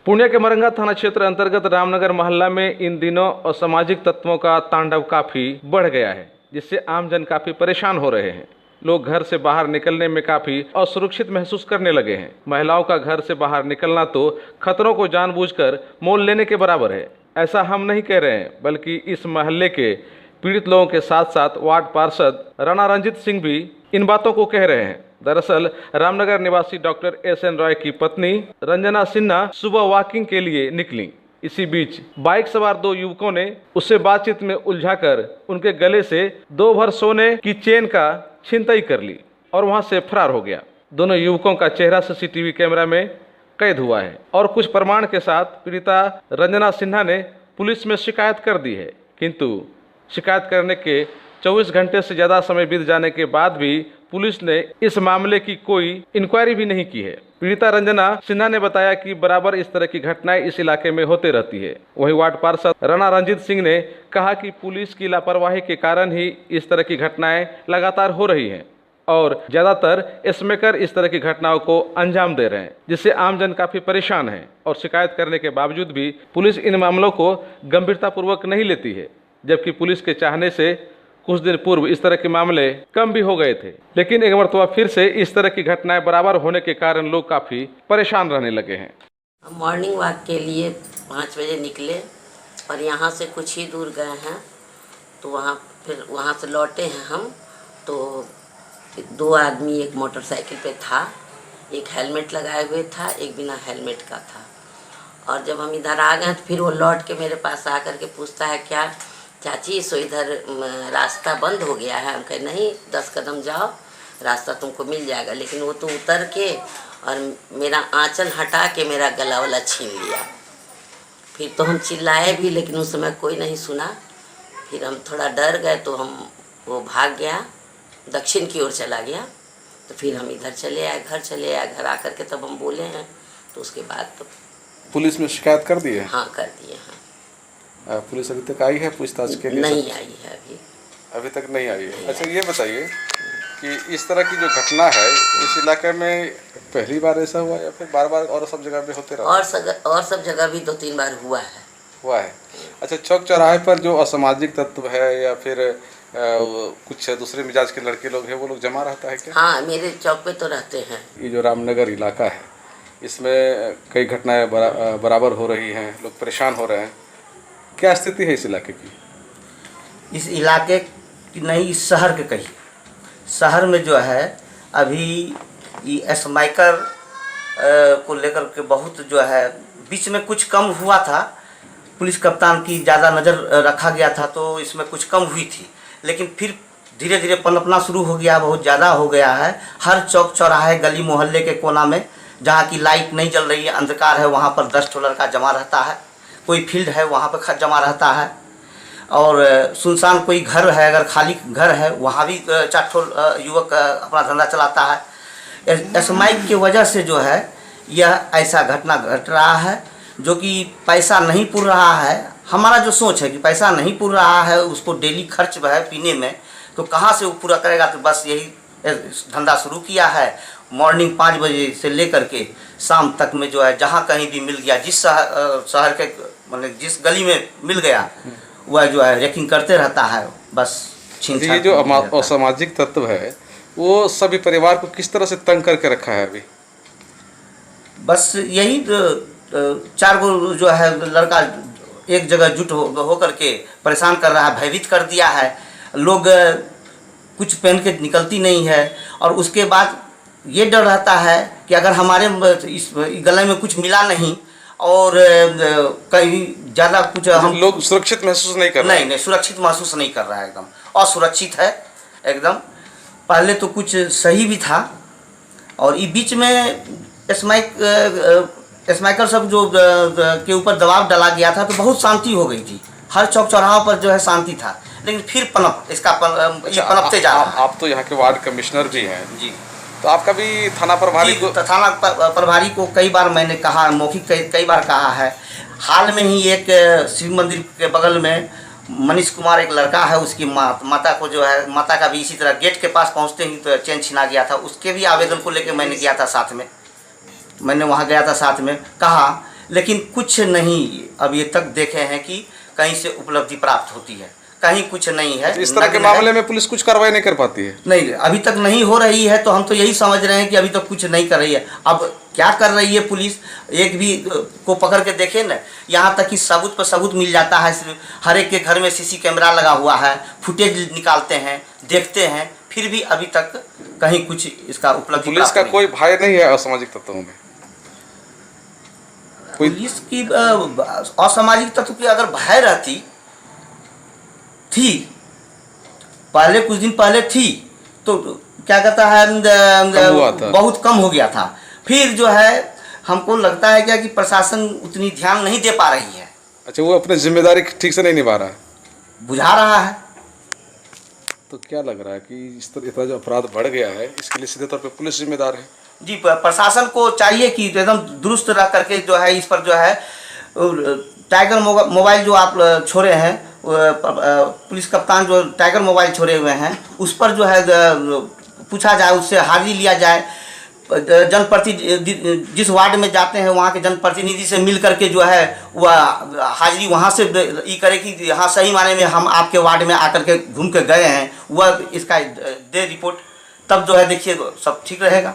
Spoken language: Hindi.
पुणे के मरंगा थाना क्षेत्र अंतर्गत रामनगर मोहल्ला में इन दिनों असामाजिक तत्वों का तांडव काफी बढ़ गया है, जिससे आमजन काफी परेशान हो रहे हैं। लोग घर से बाहर निकलने में काफी असुरक्षित महसूस करने लगे हैं। महिलाओं का घर से बाहर निकलना तो खतरों को जानबूझकर मोल लेने के बराबर है। ऐसा हम नहीं कह रहे हैं, बल्कि इस मोहल्ले के पीड़ित लोगों के साथ साथ वार्ड पार्षद राणा रंजीत सिंह भी इन बातों को कह रहे हैं। दरअसल रामनगर निवासी डॉक्टर एस.एन. रॉय की पत्नी रंजना सिन्हा सुबह वॉकिंग के लिए निकली। इसी बीच बाइक सवार दो युवकों ने उससे बातचीत में उलझाकर उनके गले से 2 भर सोने की चेन का छिनतई कर ली और वहां से फरार हो गया। दोनों युवकों का चेहरा सीसीटीवी कैमरा में कैद हुआ है और कुछ प्रमाण के साथ पीड़िता रंजना सिन्हा ने पुलिस में शिकायत कर दी है, किंतु शिकायत करने के 24 घंटे से ज़्यादा समय बीत जाने के बाद भी पुलिस ने इस मामले की कोई इंक्वायरी भी नहीं की है। पीड़िता रंजना सिन्हा ने बताया कि बराबर इस तरह की घटनाएं इस इलाके में होते रहती है। वहीं वार्ड पार्षद राणा रंजीत सिंह ने कहा कि पुलिस की लापरवाही के कारण ही इस तरह की घटनाएं लगातार हो रही हैं और ज़्यादातर स्मैकर इस तरह की घटनाओं को अंजाम दे रहे हैं, जिससे आमजन काफ़ी परेशान है और शिकायत करने के बावजूद भी पुलिस इन मामलों को गंभीरतापूर्वक नहीं लेती है। जबकि पुलिस के चाहने से कुछ दिन पूर्व इस तरह के मामले कम भी हो गए थे, लेकिन एक मरतबा फिर से इस तरह की घटनाएं बराबर होने के कारण लोग काफ़ी परेशान रहने लगे हैं। हम मॉर्निंग वॉक के लिए 5 बजे निकले और यहाँ से कुछ ही दूर गए हैं, तो वहाँ से लौटे हैं हम, तो 2 आदमी एक मोटरसाइकिल पे था, एक हेलमेट लगाए हुए था, एक बिना हेलमेट का था। और जब हम इधर आ गए तो फिर वो लौट के मेरे पास आकर के पूछता है, क्या चाची सो इधर रास्ता बंद हो गया है? हम कहे नहीं, 10 कदम जाओ रास्ता तुमको मिल जाएगा। लेकिन वो तो उतर के और मेरा आंचल हटा के मेरा गला वाला छीन लिया। फिर तो हम चिल्लाए भी, लेकिन उस समय कोई नहीं सुना। फिर हम थोड़ा डर गए तो वो भाग गया, दक्षिण की ओर चला गया। तो फिर हम इधर चले आए, घर चले आए। घर आकर के तब हम बोले हैं, तो उसके बाद तो पुलिस में शिकायत कर दी है? हाँ, कर दिए हैं। पुलिस अभी तक आई है पूछताछ के लिए? नहीं आई है अभी तक नहीं आई है। अच्छा, ये बताइए कि इस तरह की जो घटना है इस इलाके में पहली बार ऐसा हुआ या फिर बार बार और सब जगह पे होते रहा? और सब जगह भी 2-3 बार हुआ है। अच्छा, चौक चौराहे पर जो असामाजिक तत्व है या फिर कुछ दूसरे मिजाज के लड़के लोग हैं, वो लोग जमा रहता है क्या? हाँ, मेरे चौक पे तो रहते हैं। ये जो रामनगर इलाका है इसमें कई घटनाएं बराबर हो रही हैं, लोग परेशान हो रहे हैं। क्या स्थिति है इस इलाके की? इस इलाके की नहीं, इस शहर के कही शहर में जो है अभी ये स्मैकर को लेकर के बहुत जो है बीच में कुछ कम हुआ था। पुलिस कप्तान की ज़्यादा नज़र रखा गया था तो इसमें कुछ कम हुई थी, लेकिन फिर धीरे धीरे पनपना शुरू हो गया, बहुत ज़्यादा हो गया है। हर चौक चौराहे गली मोहल्ले के कोना में जहाँ की लाइट नहीं जल रही है, अंधकार है, वहाँ पर 10 लड़का जमा रहता है। कोई फील्ड है वहाँ पर जमा रहता है, और सुनसान कोई घर है, अगर खाली घर है वहाँ भी 4 युवक अपना धंधा चलाता है। स्मैक की वजह से जो है यह ऐसा घटना घट रहा है, जो कि पैसा नहीं पुर रहा है। हमारा जो सोच है कि पैसा नहीं पुर रहा है, उसको डेली खर्च है पीने में, तो कहाँ से वो पूरा करेगा। तो बस यही धंधा शुरू किया है। मॉर्निंग 5 बजे से लेकर के शाम तक में जो है जहाँ कहीं भी मिल गया, जिस शहर के मतलब जिस गली में मिल गया वह जो है रेकिंग करते रहता है। बस ये जो असामाजिक तत्व है वो सभी परिवार को किस तरह से तंग करके रखा है अभी? बस यही 4 गो जो है लड़का एक जगह जुट हो करके परेशान कर रहा है, भयभीत कर दिया है। लोग कुछ पहन के निकलती नहीं है, और उसके बाद ये डर रहता है कि अगर हमारे इस गले में कुछ मिला नहीं और कहीं ज़्यादा कुछ हम लोग सुरक्षित महसूस नहीं कर रहे हैं। नहीं, सुरक्षित महसूस नहीं कर रहा है, एकदम असुरक्षित है एकदम। पहले तो कुछ सही भी था, और ये बीच में स्मैकर सब जो के ऊपर दबाव डाला गया था तो बहुत शांति हो गई थी। हर चौक चौराहों पर जो है शांति था, लेकिन फिर पनपते जा रहा है। आप तो यहाँ के वार्ड कमिश्नर भी हैं जी, तो आपका भी थाना प्रभारी को कई बार मैंने कहा, मौखिक कई बार कहा है। हाल में ही एक शिव मंदिर के बगल में मनीष कुमार एक लड़का है, उसकी माता को जो है, माता का भी इसी तरह गेट के पास पहुंचते ही तो चेन छिना गया था। उसके भी आवेदन को लेकर मैंने गया था साथ में, मैंने वहाँ गया था साथ में, कहा लेकिन कुछ नहीं अभी तक देखे हैं कि कहीं से उपलब्धि प्राप्त होती है, कहीं कुछ नहीं है। इस तरह के नग्न है। मामले में पुलिस कुछ कार्रवाई नहीं कर पाती है? नहीं, अभी तक नहीं हो रही है, तो हम तो यही समझ रहे हैं कि अभी तक कुछ नहीं कर रही है। अब क्या कर रही है पुलिस, एक भी को पकड़ के देखे ना, यहाँ तक कि सबूत पर सबूत मिल जाता है। हर एक के घर में सीसी कैमरा लगा हुआ है, फुटेज निकालते हैं, देखते हैं, फिर भी अभी तक कहीं कुछ इसका उपलब्धि पुलिस का कोई भय नहीं है असामाजिक तत्वों में? पुलिस की असामाजिक तत्व की अगर भय रहती थी, पहले कुछ दिन पहले थी, तो क्या कहता है कम हुआ था। बहुत कम हो गया था। फिर जो है हमको लगता है क्या कि प्रशासन उतनी ध्यान नहीं दे पा रही है। अच्छा, वो अपनी जिम्मेदारी ठीक से नहीं निभा रहा है, बुझा रहा है। तो क्या लग रहा है कि इस तरह इतना जो अपराध बढ़ गया है, इसके लिए सीधे तौर पे पुलिस जिम्मेदार है? जी, प्रशासन को चाहिए कि एकदम दुरुस्त रह करके जो है इस पर जो है टाइगर मोबाइल जो आप छोड़े हैं, पुलिस कप्तान जो टाइगर मोबाइल छोड़े हुए हैं, उस पर जो है पूछा जाए, उससे हाजिरी लिया जाए। जनप्रतिनिधि जिस वार्ड में जाते हैं वहाँ के जनप्रतिनिधि से मिल करके जो है वह हाजिरी वहाँ से ये करे कि हाँ सही माने में हम आपके वार्ड में आकर के घूम के गए हैं, वह इसका दे रिपोर्ट, तब जो है देखिए सब ठीक रहेगा।